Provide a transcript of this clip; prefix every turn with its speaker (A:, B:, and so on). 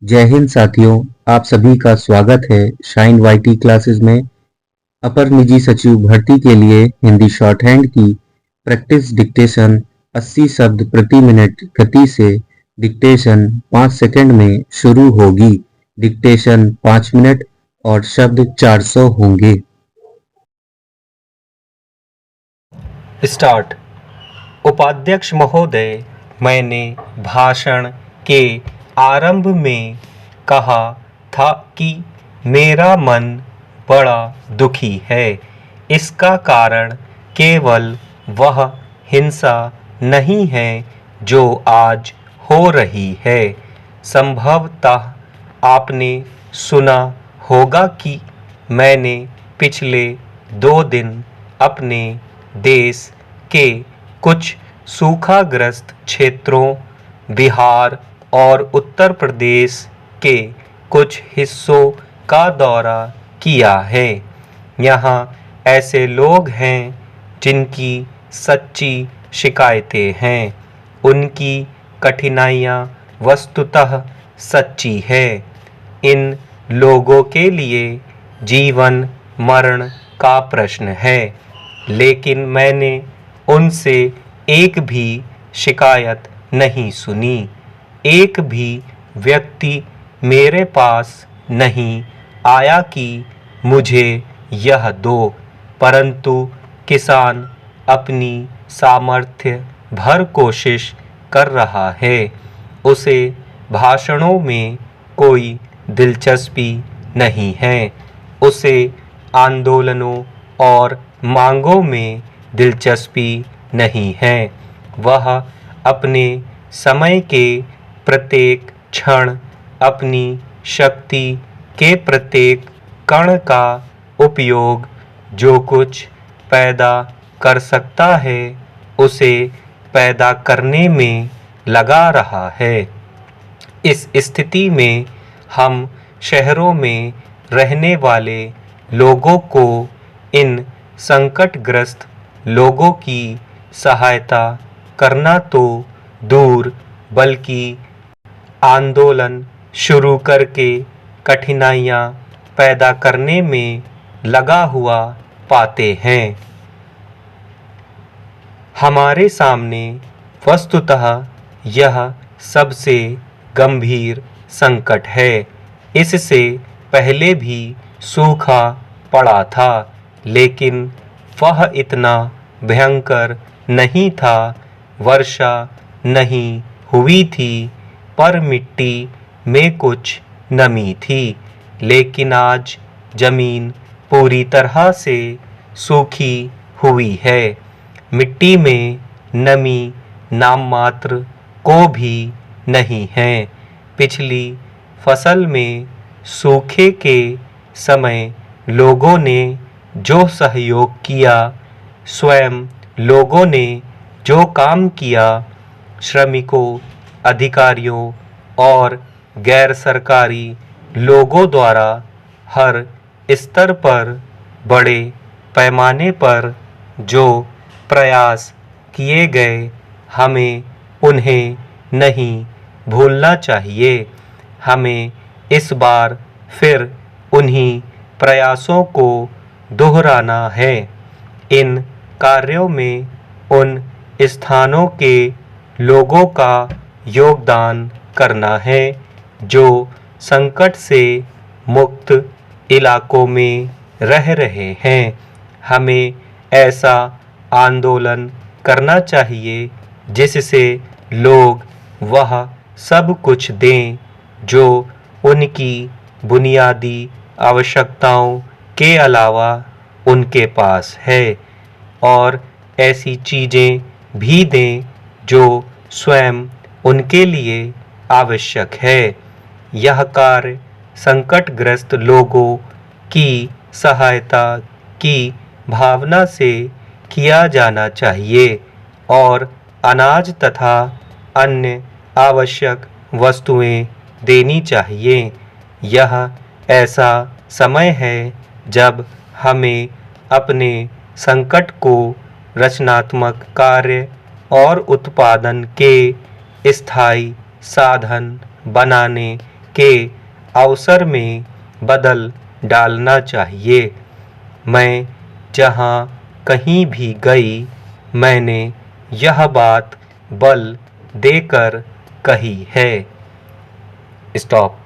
A: जय हिंद साथियों, आप सभी का स्वागत है शाइन वाईटी क्लासेस में। अपर निजी सचिव भर्ती के लिए हिंदी शॉर्ट हैंड की प्रैक्टिस डिक्टेशन 80 शब्द प्रति मिनट गति से डिक्टेशन 5 सेकंड में शुरू होगी। डिक्टेशन 5 मिनट और शब्द 400 होंगे।
B: स्टार्ट। उपाध्यक्ष महोदय, मैंने भाषण के आरंभ में कहा था कि मेरा मन बड़ा दुखी है। इसका कारण केवल वह हिंसा नहीं है जो आज हो रही है। संभवतः आपने सुना होगा कि मैंने पिछले 2 दिन अपने देश के कुछ सूखाग्रस्त क्षेत्रों, बिहार और उत्तर प्रदेश के कुछ हिस्सों का दौरा किया है। यहाँ ऐसे लोग हैं जिनकी सच्ची शिकायतें हैं। उनकी कठिनाइयाँ वस्तुतः सच्ची है। इन लोगों के लिए जीवन मरण का प्रश्न है, लेकिन मैंने उनसे एक भी शिकायत नहीं सुनी। एक भी व्यक्ति मेरे पास नहीं आया कि मुझे यह दो, परंतु किसान अपनी सामर्थ्य भर कोशिश कर रहा है। उसे भाषणों में कोई दिलचस्पी नहीं है। उसे आंदोलनों और मांगों में दिलचस्पी नहीं है। वह अपने समय के प्रत्येक क्षण अपनी शक्ति के प्रत्येक कण का उपयोग जो कुछ पैदा कर सकता है उसे पैदा करने में लगा रहा है। इस स्थिति में हम शहरों में रहने वाले लोगों को इन संकटग्रस्त लोगों की सहायता करना तो दूर, बल्कि आंदोलन शुरू करके कठिनाइयाँ पैदा करने में लगा हुआ पाते हैं। हमारे सामने वस्तुतः यह सबसे गंभीर संकट है। इससे पहले भी सूखा पड़ा था, लेकिन वह इतना भयंकर नहीं था। वर्षा नहीं हुई थी, पर मिट्टी में कुछ नमी थी। लेकिन आज जमीन पूरी तरह से सूखी हुई है। मिट्टी में नमी नाम मात्र को भी नहीं है। पिछली फसल में सूखे के समय लोगों ने जो सहयोग किया, स्वयं लोगों ने जो काम किया, श्रमिकों, अधिकारियों और गैर सरकारी लोगों द्वारा हर स्तर पर बड़े पैमाने पर जो प्रयास किए गए, हमें उन्हें नहीं भूलना चाहिए। हमें इस बार फिर उन्हीं प्रयासों को दोहराना है। इन कार्यों में उन स्थानों के लोगों का योगदान करना है जो संकट से मुक्त इलाकों में रह रहे हैं। हमें ऐसा आंदोलन करना चाहिए जिससे लोग वह सब कुछ दें जो उनकी बुनियादी आवश्यकताओं के अलावा उनके पास है, और ऐसी चीज़ें भी दें जो स्वयं उनके लिए आवश्यक है। यह कार्य संकटग्रस्त लोगों की सहायता की भावना से किया जाना चाहिए और अनाज तथा अन्य आवश्यक वस्तुएं देनी चाहिए। यह ऐसा समय है जब हमें अपने संकट को रचनात्मक कार्य और उत्पादन के स्थायी साधन बनाने के अवसर में बदल डालना चाहिए। मैं जहाँ कहीं भी गई, मैंने यह बात बल देकर कही है। स्टॉप।